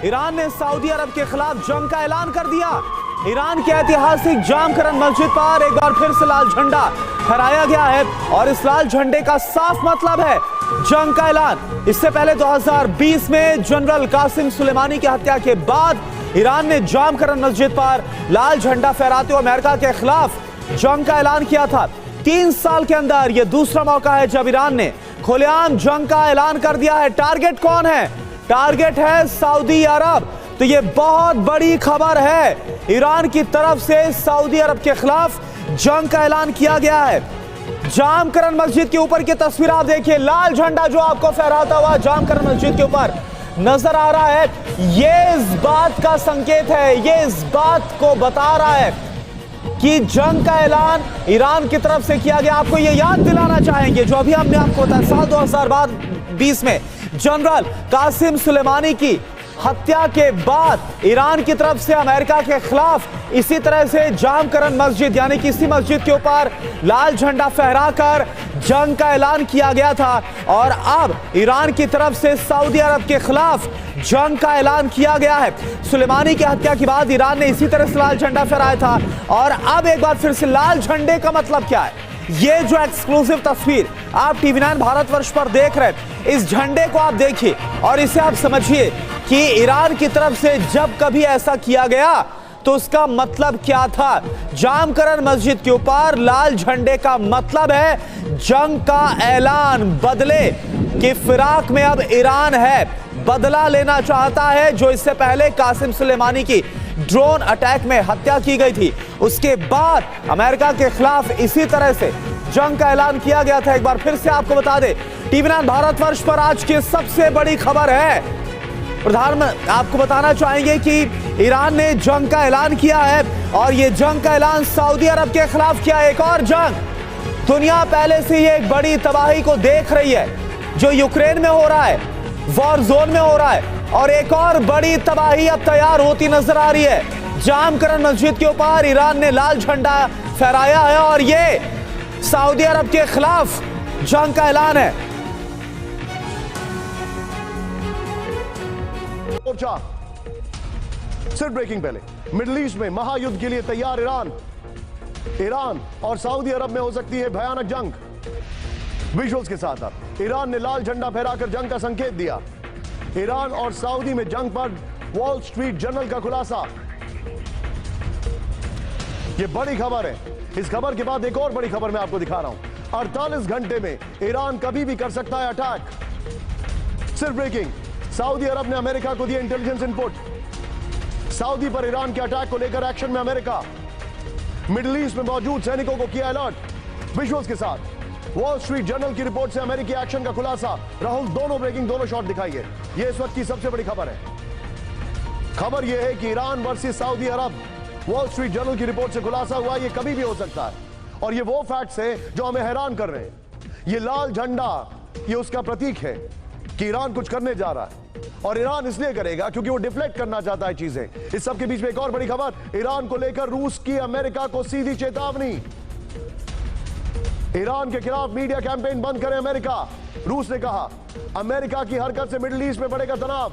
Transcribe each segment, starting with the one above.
Iran ने Saudi अरब के खिलाफ जंग का ऐलान कर दिया। ईरान के ऐतिहासिक जामकरन मस्जिद पर एक बार फिर से लाल झंडा फहराया गया है और इस लाल झंडे का साफ मतलब है जंग का ऐलान। इससे पहले 2020 में जनरल कासिम सुलेमानी की हत्या के बाद ईरान ने जामकरन मस्जिद पर लाल झंडा फहराते हुए अमेरिका के खिलाफ जंग का ऐलान किया था। 3 साल के अंदर यह दूसरा मौका है जब ईरान ने खुलेआम जंग का ऐलान कर दिया है। टारगेट कौन है? टारगेट है सऊदी अरब। तो यह बहुत बड़ी खबर है। ईरान की तरफ से सऊदी अरब के खिलाफ जंग का ऐलान किया गया है। जामकरन मस्जिद के ऊपर की तस्वीर आप देखिए, लाल झंडा जो आपको फहराता हुआ जामकरन मस्जिद के ऊपर नजर आ रहा है, यह इस बात का संकेत है, यह इस बात को बता रहा है कि जंग का ऐलान ईरान की तरफ से किया गया। आपको यह याद दिलाना चाहेंगे जो अभी हमने आपको बताया, साल 2020 में जनरल कासिम सुलेमानी की हत्या के बाद ईरान की तरफ से अमेरिका के खिलाफ इसी तरह से जामकरन मस्जिद यानी कि इसी मस्जिद के ऊपर लाल झंडा फहराकर जंग का ऐलान किया गया था और अब ईरान की तरफ से सऊदी अरब के खिलाफ जंग का ऐलान किया गया है। सुलेमानी की हत्या के बाद ईरान ने इसी तरह से लाल झंडा फहराया था और अब एक बार फिर से लाल झंडे का मतलब क्या है? ये जो एक्सक्लूसिव तस्वीर आप TV9 भारतवर्ष पर देख रहे हैं, इस झंडे को आप देखिए और इसे आप समझिए कि ईरान की तरफ से जब कभी ऐसा किया गया तो उसका मतलब क्या था। जामकरन मस्जिद के ऊपर लाल झंडे का मतलब है जंग का ऐलान। बदले की फिराक में अब ईरान है, बदला लेना चाहता है जो इससे पहले कासिम सुलेमानी की ड्रोन अटैक में हत्या की गई थी। उसके बाद अमेरिका के खिलाफ इसी तरह से जंग का ऐलान किया गया था। एक बार फिर से आपको बता दें, TV9 भारतवर्ष पर आज की सबसे बड़ी खबर है। प्रधानमंत्री आपको बताना चाहेंगे कि ईरान ने जंग का ऐलान किया है और यह जंग का ऐलान सऊदी अरब के खिलाफ किया। एक और जंग, दुनिया पहले से ही एक बड़ी तबाही को देख रही है जो यूक्रेन में हो रहा है, वॉर जोन में हो रहा है और एक और बड़ी तबाही अब तैयार होती नजर आ रही है। जामकरन मस्जिद के ऊपर ईरान ने लाल झंडा फहराया है और यह सऊदी अरब के खिलाफ जंग का ऐलान है। सिर्फ ब्रेकिंग पहले, मिडिल ईस्ट में महायुद्ध के लिए तैयार ईरान और सऊदी अरब में हो सकती है भयानक जंग। विजुअल्स के साथ अब ईरान ने लाल झंडा फहराकर जंग का संकेत दिया। ईरान और सऊदी में जंग पर वॉल स्ट्रीट जर्नल का खुलासा। यह बड़ी खबर है। इस खबर के बाद एक और बड़ी खबर मैं आपको दिखा रहा हूं। 48 घंटे में ईरान कभी भी कर सकता है अटैक। सिर्फ ब्रेकिंग, सऊदी अरब ने अमेरिका को दिया इंटेलिजेंस इनपुट। सऊदी पर ईरान के अटैक को लेकर एक्शन में अमेरिका। मिडिल ईस्ट में मौजूद सैनिकों को किया अलर्ट। विजुअल्स के साथ वॉल स्ट्रीट जर्नल की रिपोर्ट से अमेरिकी एक्शन का खुलासा। राहुल, दोनों ब्रेकिंग, दोनों शॉट दिखाइए। यह इस वक्त की सबसे बड़ी खबर है। खबर यह है कि ईरान वर्सेस सऊदी अरब, वॉल स्ट्रीट जर्नल की रिपोर्ट से खुलासा हुआ। यह कभी भी हो सकता है और यह वो फैक्ट्स है जो हमें हैरान कर रहे हैं। यह लाल झंडा, यह उसका प्रतीक है कि ईरान कुछ करने जा रहा है और ईरान इसलिए करेगा क्योंकि वो डिफ्लेक्ट करना चाहता है चीजें। इस सब के बीच में एक और बड़ी खबर, ईरान को लेकर रूस की अमेरिका को सीधी चेतावनी। ईरान के खिलाफ मीडिया कैंपेन बंद करे अमेरिका। रूस ने कहा अमेरिका की हरकत से मिडिल ईस्ट में बढ़ेगा तनाव।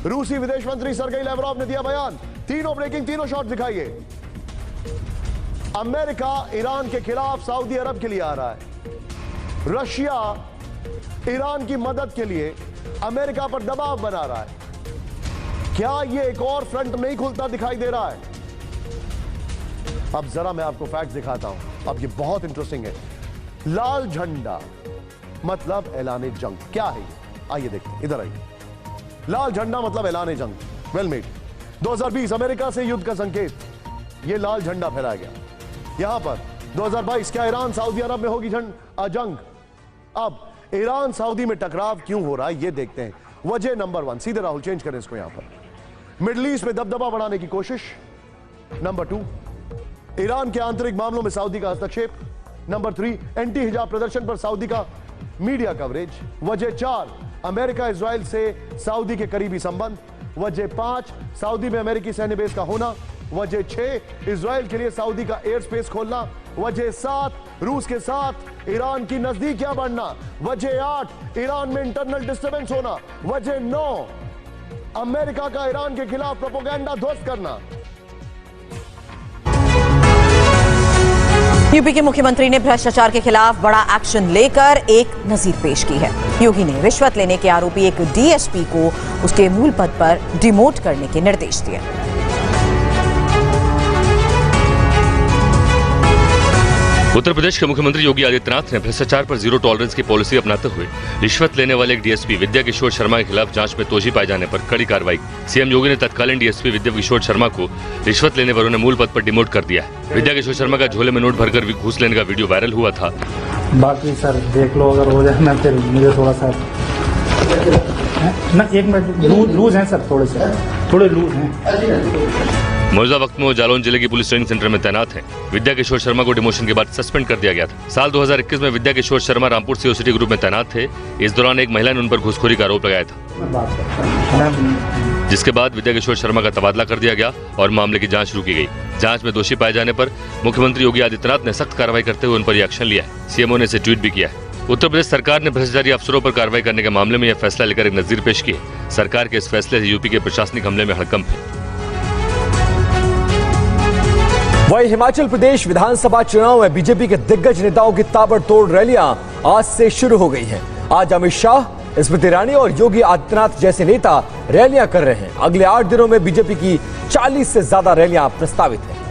रूसी विदेश मंत्री सर्गेई लैवरोव ने दिया बयान। तीनों ब्रेकिंग, तीनों शॉट दिखाइए। अमेरिका ईरान के खिलाफ सऊदी अरब के लिए आ रहा है। रशिया ईरान की मदद के लिए अमेरिका पर दबाव बना रहा है। क्या यह एक और फ्रंट नहीं खुलता दिखाई दे रहा है? अब जरा मैं आपको फैक्ट्स दिखाता हूं। अब ये बहुत इंटरेस्टिंग है। लाल झंडा मतलब ऐलान जंग। क्या है? आइए देखते हैं, इधर आइए। लाल झंडा मतलब ऐलान जंग। Well made. 2020 अमेरिका से युद्ध का संकेत, यह लाल झंडा फहराया गया। यहां पर 2022 क्या ईरान सऊदी अरब में होगी जंग? अब ईरान सऊदी में टकराव क्यों हो रहा है यह देखते हैं। वजह नंबर 1, सीधे राहुल चेंज करें इसको। यहां पर मिडिल ईस्ट में दबदबा बढ़ाने की कोशिश। नंबर 2, ईरान के आंतरिक मामलों में सऊदी का हस्तक्षेप। नंबर 3, एंटी हिजाब प्रदर्शन पर सऊदी का मीडिया कवरेज। वजह 4, अमेरिका इजराइल से सऊदी के करीबी संबंध। वजह 5, सऊदी में अमेरिकी सैन्य बेस का होना। वजह 6, इजराइल के लिए सऊदी का एयर स्पेस खोलना। वजह 7, रूस के साथ ईरान की नजदीकियां बढ़ना। वजह 8, ईरान में इंटरनल डिस्टर्बेंस होना। वजह 9, अमेरिका का ईरान के खिलाफ प्रोपेगेंडा ध्वस्त करना। यूपी के मुख्यमंत्री ने भ्रष्टाचार के खिलाफ बड़ा एक्शन लेकर एक नजीर पेश की है। योगी ने रिश्वत लेने के आरोपी एक डीएसपी को उसके मूल पद पर डिमोट करने के निर्देश दिए। उत्तर प्रदेश के मुख्यमंत्री योगी आदित्यनाथ ने भ्रष्टाचार पर जीरो टॉलरेंस की पॉलिसी अपनाते हुए रिश्वत लेने वाले एक डीएसपी विद्या किशोर शर्मा के खिलाफ जांच में दोषी पाए जाने पर कड़ी कार्रवाई। सीएम योगी ने तत्कालीन डीएसपी विद्या किशोर शर्मा को रिश्वत लेने पर उन्हें मूल पद पर डिमोट कर दिया है। विद्या किशोर शर्मा का झोले में नोट भरकर घूस लेने का वीडियो वायरल हुआ था। बाकी सर देख लो, अगर हो जाए ना फिर मुझे थोड़ा सा ना 1 मिनट लूज हैं सर, थोड़े लूज हैं। मौजूदा वक्त में वो जालौन जिले की पुलिस ट्रेनिंग सेंटर में तैनात हैं। विद्या किशोर शर्मा को डिमोशन के बाद सस्पेंड कर दिया गया था। साल 2021 में Vidya Kishore Sharma Rampur CO city group में तैनात थे। इस दौरान एक महिला ने उन पर घूसखोरी का आरोप लगाया था, जिसके बाद विद्या किशोर शर्मा का तबादला कर दिया गया और मामले की जांच शुरू की गई। जांच में दोषी पाए जाने पर मुख्यमंत्री योगी आदित्यनाथ ने सख्त कार्रवाई करते हुए उन पर एक्शन लिया है। सीएमओ ने इसे ट्वीट भी किया है। उत्तर प्रदेश सरकार ने भ्रष्टाचारी अफसरों पर कार्रवाई करने के मामले में यह फैसला लेकर एक नजीर पेश की है। सरकार के इस फैसले से यूपी के प्रशासनिक हमले में हड़कंप है। वहीं हिमाचल प्रदेश विधानसभा चुनाव में बीजेपी के दिग्गज नेताओं की ताबड़तोड़ रैलियां आज से शुरू हो गई हैं। आज अमित शाह, स्मृति ईरानी और योगी आदित्यनाथ जैसे नेता रैलियां कर रहे हैं। अगले 8 दिनों में बीजेपी की 40 से ज्यादा रैलियां प्रस्तावित हैं।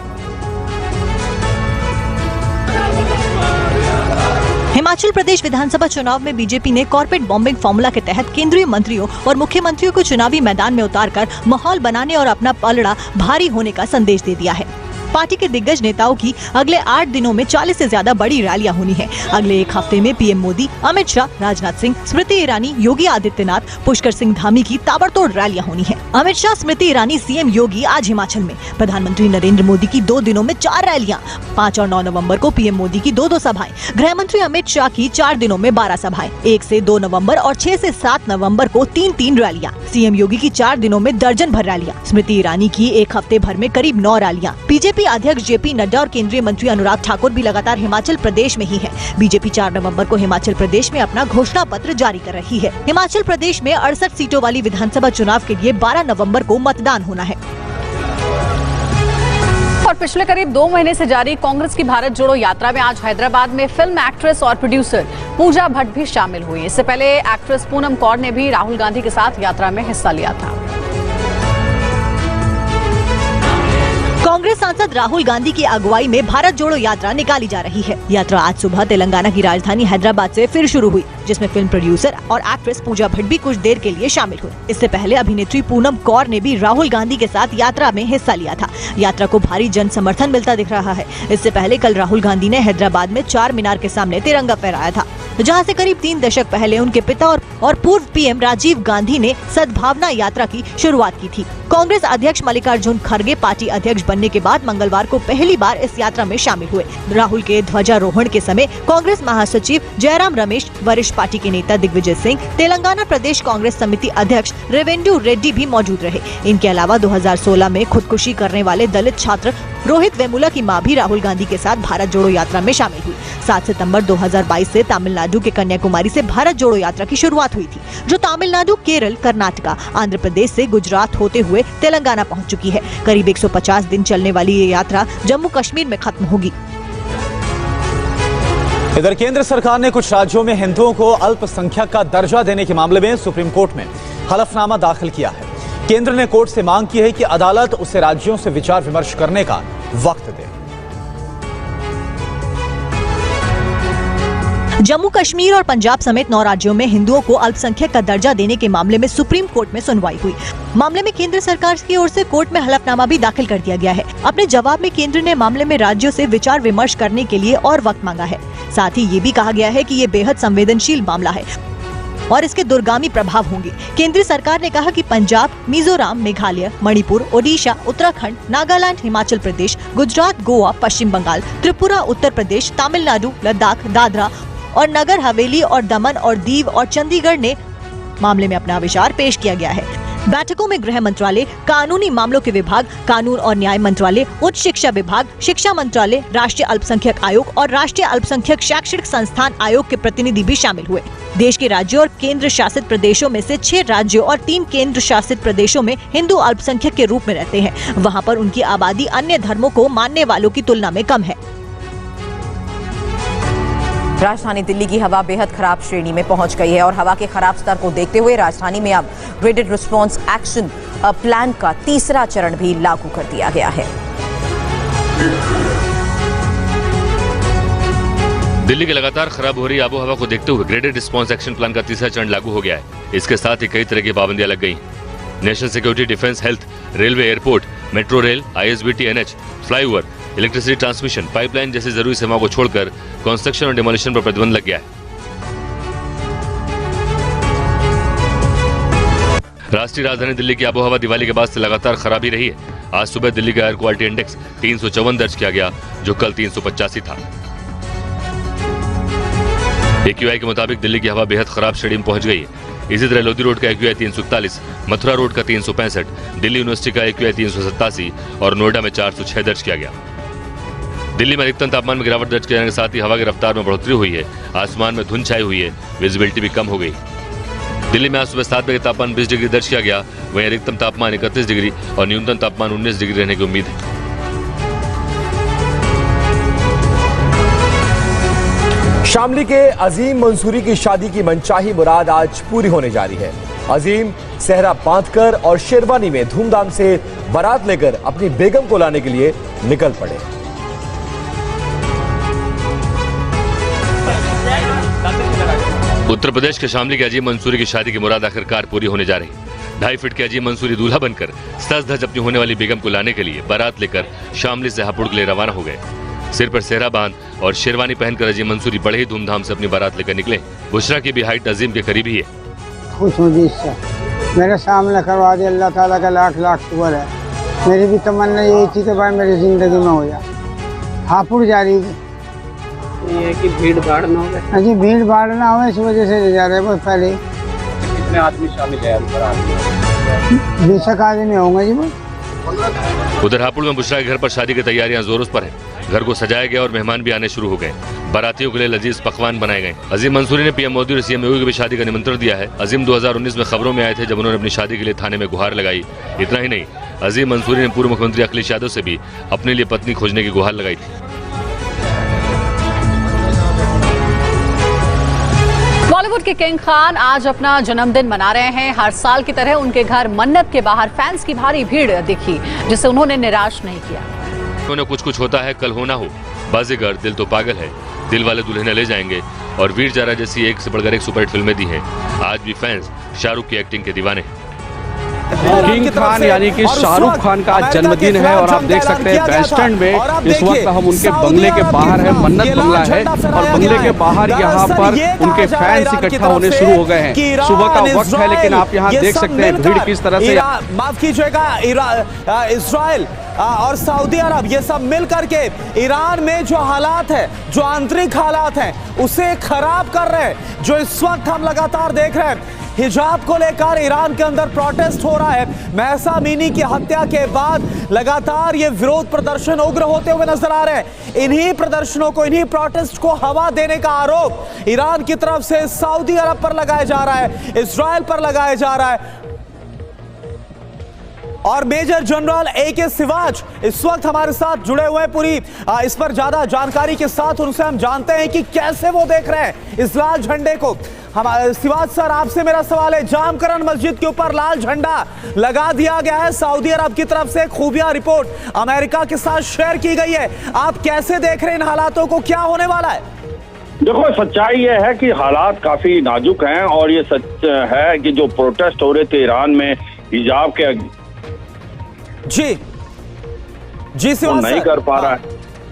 हिमाचल प्रदेश विधानसभा चुनाव में बीजेपी ने कॉर्पोरेट बॉम्बिंग फॉर्मूला के तहत केंद्रीय मंत्रियों और मुख्यमंत्रियों को चुनावी मैदान में उतारकर माहौल बनाने और अपना पलड़ा भारी होने का संदेश दे दिया है। पार्टी के दिग्गज नेताओं की अगले 8 दिनों में 40 से ज्यादा बड़ी रैलियां होनी है। अगले एक हफ्ते में पीएम मोदी, अमित शाह, राजनाथ सिंह, स्मृति ईरानी, योगी आदित्यनाथ, पुष्कर सिंह धामी की ताबड़तोड़ रैलियां होनी है। अमित शाह, स्मृति ईरानी, सीएम योगी आज हिमाचल में, प्रधानमंत्री नरेंद्र मोदी की 2 दिनों में 4 रैलियां, 5 और 9 नवम्बर को पीएम मोदी की 2 सभाएं, गृह मंत्री अमित शाह की 4 दिनों में 12 सभाएं, 1 से 2 नवम्बर और 6 से 7 नवम्बर को 3 रैलियां, सीएम योगी की 4 दिनों में दर्जन भर रैलियां, स्मृति ईरानी की एक हफ्ते भर में करीब 9 रैलियां। बीजेपी अध्यक्ष जेपी नड्डा और केंद्रीय मंत्री अनुराग ठाकुर भी लगातार हिमाचल प्रदेश में ही है। बीजेपी 4 नवंबर को हिमाचल प्रदेश में अपना घोषणा पत्र जारी कर रही है। हिमाचल प्रदेश में 68 सीटों वाली विधानसभा चुनाव के लिए 12 नवंबर को मतदान होना है। और पिछले करीब 2 महीने से जारी कांग्रेस की भारत जोड़ो यात्रा में आज हैदराबाद में फिल्म एक्ट्रेस और प्रोड्यूसर पूजा भट्ट भी शामिल हुई। इससे पहले एक्ट्रेस पूनम कौर ने भी राहुल गांधी के साथ यात्रा में हिस्सा लिया था। कांग्रेस सांसद राहुल गांधी की अगुवाई में भारत जोड़ो यात्रा निकाली जा रही है। यात्रा आज सुबह तेलंगाना की राजधानी हैदराबाद से फिर शुरू हुई, जिसमें फिल्म प्रोड्यूसर और एक्ट्रेस पूजा भट्ट भी कुछ देर के लिए शामिल हुई। इससे पहले अभिनेत्री पूनम कौर ने भी राहुल गांधी के साथ यात्रा में हिस्सा लिया था। यात्रा को भारी जन समर्थन मिलता दिख रहा है। इससे पहले कल राहुल गांधी ने हैदराबाद में 4 मीनार के सामने तिरंगा फहराया था, जहां से करीब 3 दशक पहले उनके पिता और पूर्व पीएम राजीव गांधी ने सद्भावना यात्रा की शुरुआत की थी। कांग्रेस अध्यक्ष मल्लिकार्जुन खड़गे पार्टी अध्यक्ष बनने के बाद मंगलवार को पहली बार इस यात्रा में शामिल हुए। राहुल के ध्वजारोहण के समय कांग्रेस महासचिव जयराम रमेश, वरिष्ठ पार्टी के नेता दिग्विजय सिंह, तेलंगाना प्रदेश कांग्रेस समिति अध्यक्ष रेवेंडु रेड्डी भी मौजूद रहे। इनके अलावा 2016 में खुदकुशी करने वाले दलित छात्र रोहित वेमुला की मां भी राहुल गांधी के साथ भारत जोड़ो यात्रा में शामिल हुई। 7 सितंबर 2022 से तमिलनाडु के कन्याकुमारी से भारत जोड़ो यात्रा की शुरुआत हुई थी, जो तमिलनाडु, केरल, कर्नाटका, आंध्र प्रदेश से गुजरात होते हुए तेलंगाना पहुंच चुकी है। करीब 150 दिन चलने वाली ये यात्रा जम्मू कश्मीर में खत्म होगी। इधर केंद्र सरकार ने कुछ राज्यों में हिंदुओं को अल्पसंख्यक का दर्जा देने के मामले में सुप्रीम कोर्ट में हलफनामा दाखिल किया है। केंद्र ने कोर्ट से मांग की है कि अदालत उसे राज्यों से विचार विमर्श करने का वक्त दे। जम्मू कश्मीर और पंजाब समेत 9 राज्यों में हिंदुओं को अल्पसंख्यक का दर्जा देने के मामले में सुप्रीम कोर्ट में सुनवाई हुई। मामले में केंद्र सरकार की ओर से कोर्ट में हलफनामा भी दाखिल कर दिया गया है। अपने जवाब में केंद्र ने मामले में राज्यों से विचार विमर्श करने के लिए और वक्त मांगा है। साथ ही ये भी कहा गया है कि ये बेहद संवेदनशील मामला है और इसके दूरगामी प्रभाव होंगे। केंद्र सरकार ने कहा कि पंजाब, मिजोरम, मेघालय, मणिपुर, ओडिशा, उत्तराखंड, नागालैंड, हिमाचल प्रदेश, गुजरात, गोवा, पश्चिम बंगाल, त्रिपुरा, उत्तर प्रदेश, तमिलनाडु, लद्दाख, दादरा और नगर हवेली और दमन और दीव और चंडीगढ़ ने मामले में अपना विचार पेश किया गया है। बैठकों में गृह मंत्रालय, कानूनी मामलों के विभाग, कानून और न्याय मंत्रालय, उच्च शिक्षा विभाग, शिक्षा मंत्रालय, राष्ट्रीय अल्पसंख्यक आयोग और राष्ट्रीय अल्पसंख्यक शैक्षणिक संस्थान आयोग के प्रतिनिधि भी शामिल हुए। देश के राज्यों और केंद्र शासित प्रदेशों में से 6 राज्यों और 3 केंद्र शासित प्रदेशों में हिंदू अल्पसंख्यक के रूप में रहते हैं। वहाँ पर उनकी आबादी अन्य धर्मों को मानने वालों की तुलना में कम है। राजधानी दिल्ली की हवा बेहद खराब श्रेणी में पहुंच गई है और हवा के खराब स्तर को देखते हुए राजधानी में अब ग्रेडेड रिस्पांस एक्शन प्लान का तीसरा चरण भी लागू कर दिया गया है। दिल्ली की लगातार खराब हो रही आबो हवा को देखते हुए ग्रेडेड रिस्पांस एक्शन प्लान का तीसरा चरण लागू हो गया है। इसके साथ ही कई तरह की पाबंदियां लग गई। National security, defence, health, railway, airport, metro rail, ISBT, NH, flyover, electricity transmission, pipeline जैसी जरूरी सेवाओं को छोड़कर कंस्ट्रक्शन और डिमोलिशन पर प्रतिबंध लग गया है। राष्ट्रीय राजधानी दिल्ली की आबोहवा दिवाली के बाद से लगातार खराबी रही है। आज सुबह दिल्ली का एयर क्वालिटी इंडेक्स 354 दर्ज किया गया, जो कल 385 था। AQI के मुताबिक दिल्ली की हवा बेहद खराब श्रेणी में पहुंच गई है। इसी तरह लोधी रोड का AQI 341, मथुरा रोड का 365, दिल्ली यूनिवर्सिटी का AQI 387 और नोएडा में 406 दर्ज किया गया। दिल्ली में अधिकतम तापमान में गिरावट दर्ज किए जाने के साथ ही हवा की रफ्तार में बढ़ोतरी हुई है। आसमान में धुंध छाई हुई है, विजिबिलिटी भी कम हो गई। दिल्ली में आज सुबह 7 बजे तापमान 20 डिग्री दर्ज किया गया। वहीं अधिकतम तापमान 31 डिग्री और न्यूनतम तापमान 19 डिग्री रहने की उम्मीद है। शामली के अजीम मंसूरी की शादी की मनचाही मुराद आज पूरी होने जा रही है। अजीम सेहरा बांधकर और शेरवानी में धूमधाम से बारात लेकर अपनी बेगम को लाने के लिए निकल पड़े। उत्तर प्रदेश के शामली के अजीम मंसूरी की शादी की मुराद आखिरकार पूरी होने जा रही है। 2.5 फीट के अजीम मंसूरी दूल्हा बनकर सज धज अपनी होने वाली बेगम को लाने के लिए बारात लेकर शामली से हापुड़ के लिए रवाना हो गए। सिर पर सेहरा बांध और शेरवानी पहनकर अजीम मंसूरी बड़े ही धूमधाम से अपनी बारात लेकर निकले। बुशरा की भी हाइट अजीम के करीब ही है। खुश हूँ जी इससे, मेरे सामने करवा दे, अल्लाह ताला का लाख लाख शुक्र है। मेरी भी तमन्ना यही थी कि भाई मेरी जिंदगी में हो जाए। हापुड़ जा रही थी, ये कि भीड़ भाड़ ना हो। अजी भीड़ भाड़ ना हो, इस वजह से ले जा रहे हैं। पहले कितने आदमी शामिल है? 20 आदमी होंगे जी। उधर हापुड़ में बुशरा के घर पर शादी की तैयारियां जोरों पर हैं। घर को सजाया गया और मेहमान भी आने शुरू हो गए। बारातियों के लिए लजीज पकवान बनाए गए। अजीम मंसूरी ने PM मोदी और CM योगी की भी शादी का निमंत्रण दिया है। अजीम 2019 में खबरों में आए थे जब उन्होंने अपनी शादी के लिए थाने में गुहार लगाई। इतना ही नहीं, अजीम मंसूरी ने पूर्व मुख्यमंत्री अखिलेश यादव से भी अपने लिए पत्नी खोजने की गुहार लगाई थी। बॉलीवुड के किंग खान आज अपना जन्मदिन मना रहे हैं। हर साल की तरह उनके घर मन्नत के बाहर फैंस की भारी भीड़ दिखी, जिसे उन्होंने निराश नहीं किया। उन्हें कुछ होता है, कल होना हो, बाजीगर, दिल तो पागल है, दिल वाले दुल्हने ले जाएंगे और वीर जारा जैसी एक से बढ़कर एक सुपरहिट फिल्में दी हैं। आज भी फैंस शाहरुख की एक्टिंग के दीवाने हैं। किंग खान यानी कि शाहरुख खान का आज जन्मदिन है और आप देख सकते हैं वेस्ट एंड में इस वक्त हम उनके बंगले के बाहर है। मन्नत बंगला है और बंगले के बाहर यहाँ पर उनके फैंस इकट्ठा होने शुरू हो गए हैं। सुबह का वक्त है लेकिन आप यहाँ देख सकते हैं भीड़ किस तरह से। माफ कीजिएगा, इजराइल और सऊदी अरब ये सब मिल करके ईरान में जो हालात है, जो आंतरिक हालात हैं, उसे खराब कर रहे हैं। जो इस वक्त हम लगातार देख रहे हैं, हिजाब को लेकर ईरान के अंदर प्रोटेस्ट हो रहा है। महसा अमीनी की हत्या के बाद लगातार ये विरोध प्रदर्शन उग्र होते हुए नजर आ रहे हैं। इन्हीं प्रदर्शनों को, इन्हीं प्रोटेस्ट को हवा देने का आरोप ईरान की तरफ से सऊदी अरब पर लगाया जा रहा है, इजराइल पर लगाया जा रहा है। और मेजर जनरल AK सिवाच इस वक्त हमारे साथ जुड़े हुए हैं। पूरी इस पर ज्यादा जानकारी के साथ उनसे हम जानते हैं कि कैसे वो देख रहे हैं इस लाल झंडे को। हमारे सिवाच सर, आपसे मेरा सवाल है, जामकरन मस्जिद के ऊपर लाल झंडा लगा दिया गया है। सऊदी अरब की तरफ से खुफिया रिपोर्ट अमेरिका के साथ शेयर की गई है। आप कैसे देख रहे हैं इन हालातों को, क्या होने वाला है? देखो, सच्चाई ये है कि हालात काफी नाजुक हैं और ये सच है कि जो प्रोटेस्ट हो रहे थे ईरान में हिजाब के जी सिवाच नहीं कर पा रहा है,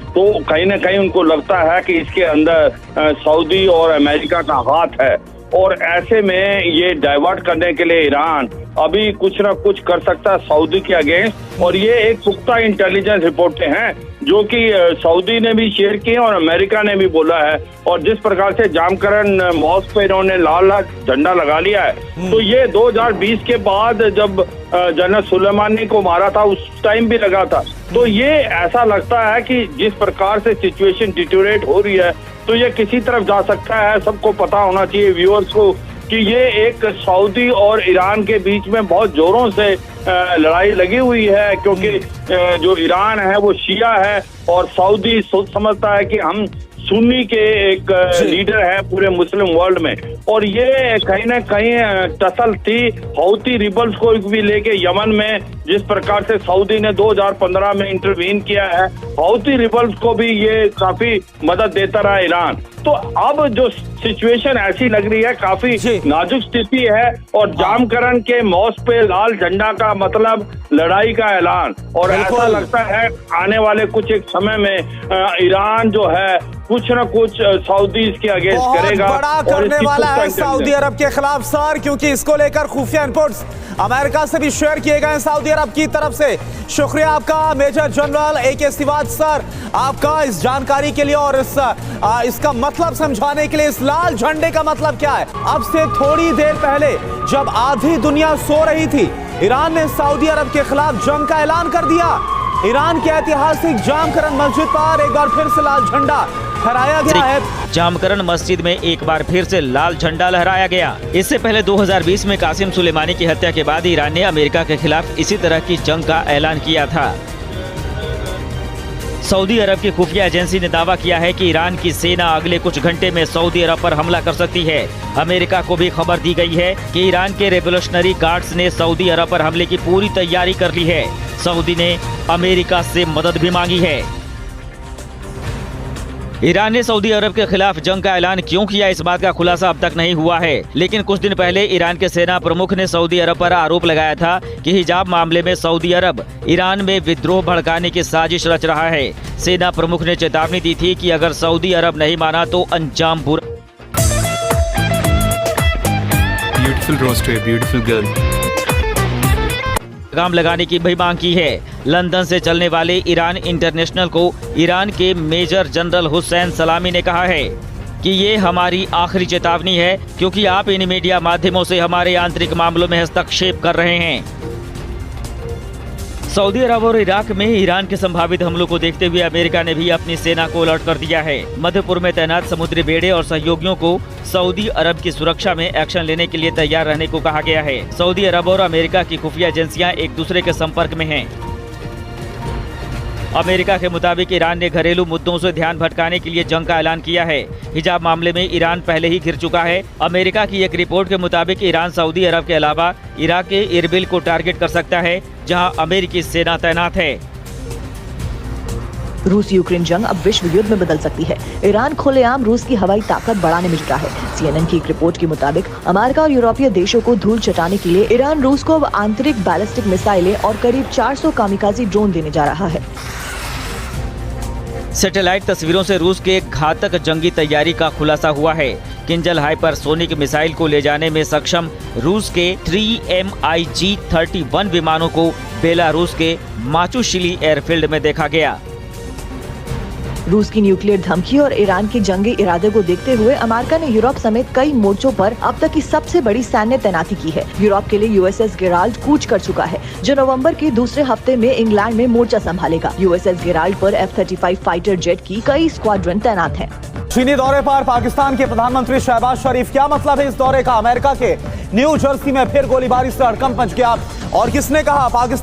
तो कहीं ना कहीं उनको लगता है कि इसके अंदर सऊदी और अमेरिका का हाथ है और ऐसे में ये डाइवर्ट करने के लिए ईरान अभी कुछ ना कुछ कर सकता है सऊदी के अगेंस्ट। और ये एक पुख्ता इंटेलिजेंस रिपोर्टें हैं जो कि सऊदी ने भी शेयर किए और अमेरिका ने भी बोला है। और जिस प्रकार से जामकरन मॉस्क पे इन्होंने लाल झंडा लगा लिया है, तो ये 2020 के बाद जब जनरल सुलेमानी को मारा था उस टाइम भी लगा था। तो ये ऐसा लगता है कि जिस प्रकार से सिचुएशन डिटोरेट हो रही है, तो ये किसी तरफ जा सकता है। सबको पता होना चाहिए, व्यूअर्स को, कि ये एक सऊदी और ईरान के बीच में बहुत जोरों से लड़ाई लगी हुई है, क्योंकि जो ईरान है वो शिया है और सऊदी समझता है कि हम सुन्नी के एक लीडर है पूरे मुस्लिम वर्ल्ड में। और ये कहीं ना कहीं टसल थी हौती रिबल्स को भी लेके यमन में, जिस प्रकार से सऊदी ने 2015 में इंटरवीन किया है, हौती रिबल्स को भी ये काफी मदद देता रहा ईरान। तो अब जो सिचुएशन ऐसी लग रही है, काफी नाजुक स्थिति है। और जामकरन के मॉस्क पे लाल झंडा का मतलब लड़ाई का ऐलान। और ऐसा लगता है आने वाले कुछ एक समय में ईरान जो है कुछ न कुछ सऊदी के अगेंस्ट करेगा, बड़ा करने वाला है सऊदी अरब के खिलाफ सर, क्योंकि इसको लेकर खुफिया इनपुट्स अमेरिका से भी शेयर किए गए हैं सऊदी अरब की तरफ से। शुक्रिया आपका major general AK Siwach sir, आपका इस जानकारी के लिए और इसका मतलब समझाने के लिए। इस लाल झंडे का मतलब क्या है? अब से थोड़ी देर पहले जब आधी दुनिया सो रही थी, ईरान ने सऊदी अरब के खिलाफ जंग का ऐलान कर दिया। ईरान के ऐतिहासिक जामकरन मस्जिद पर एक बार फिर से लाल झंडा फहराया गया है। जामकरन मस्जिद में एक बार फिर से लाल झंडा लहराया गया। इससे पहले 2020 में कासिम सुलेमानी की हत्या के बाद ईरान ने अमेरिका के खिलाफ इसी तरह की जंग का ऐलान किया था। सऊदी अरब की खुफिया एजेंसी ने दावा किया है कि ईरान की सेना अगले कुछ घंटे में सऊदी अरब पर हमला कर सकती है। अमेरिका को भी खबर दी गई है कि ईरान के रेवोल्यूशनरी गार्ड्स ने सऊदी अरब पर हमले की पूरी तैयारी कर ली है। सऊदी ने अमेरिका से मदद भी मांगी है। ईरान ने सऊदी अरब के खिलाफ जंग का ऐलान क्यों किया, इस बात का खुलासा अब तक नहीं हुआ है। लेकिन कुछ दिन पहले ईरान के सेना प्रमुख ने सऊदी अरब पर आरोप लगाया था कि हिजाब मामले में सऊदी अरब ईरान में विद्रोह भड़काने की साजिश रच रहा है। सेना प्रमुख ने चेतावनी दी थी कि अगर सऊदी अरब नहीं माना तो अंजाम बुरा। Beautiful roster, beautiful girl. लगाम लगाने की भी मांग की है। लंदन से चलने वाले ईरान इंटरनेशनल को ईरान के मेजर जनरल हुसैन सलामी ने कहा है कि ये हमारी आखिरी चेतावनी है, क्योंकि आप इन मीडिया माध्यमों से हमारे आंतरिक मामलों में हस्तक्षेप कर रहे हैं। सऊदी अरब और इराक में ईरान के संभावित हमलों को देखते हुए अमेरिका ने भी अपनी सेना को अलर्ट कर दिया है। मध्यपूर्व में तैनात समुद्री बेड़े और सहयोगियों को सऊदी अरब की सुरक्षा में एक्शन लेने के लिए तैयार रहने को कहा गया है। सऊदी अरब और अमेरिका की खुफिया एजेंसियां एक दूसरे के संपर्क में हैं। अमेरिका के मुताबिक ईरान ने घरेलू मुद्दों से ध्यान भटकाने के लिए जंग का ऐलान किया है। हिजाब मामले में ईरान पहले ही घिर चुका है। अमेरिका की एक रिपोर्ट के मुताबिक ईरान सऊदी अरब के अलावा इराक के इरबिल को टारगेट कर सकता है, जहां अमेरिकी सेना तैनात है। रूस यूक्रेन जंग अब विश्व युद्ध में बदल सकती है। ईरान खुलेआम रूस की हवाई ताकत बढ़ाने में जुटा है। CNN की एक रिपोर्ट के मुताबिक अमेरिका और यूरोपीय देशों को धूल चटाने के लिए ईरान रूस को अब आंतरिक बैलिस्टिक मिसाइलें और करीब 400 कामिकाजी ड्रोन देने जा रहा है। सैटेलाइट तस्वीरों से रूस के घातक जंगी तैयारी का खुलासा हुआ है। किंजल हाइपरसोनिक मिसाइल को ले जाने में सक्षम रूस के 3 MiG-31 विमानों को बेलारूस के माचुशिली एयरफील्ड में देखा गया। रूस की न्यूक्लियर धमकी और ईरान के जंगी इरादे को देखते हुए अमेरिका ने यूरोप समेत कई मोर्चों पर अब तक की सबसे बड़ी सैन्य तैनाती की है। यूरोप के लिए USS गेराल्ड कूच कर चुका है, जो नवंबर के दूसरे हफ्ते में इंग्लैंड में मोर्चा संभालेगा। USS गेराल्ड पर F-35 फाइटर जेट की कई स्क्वाड्रन तैनात हैं। चीनी दौरे पर पाकिस्तान के प्रधानमंत्री शहबाज शरीफ, क्या मतलब है इस दौरे का? अमेरिका के न्यू जर्सी में फिर गोलीबारी से हड़कंप मच गया और किसने कहा पाकिस्तान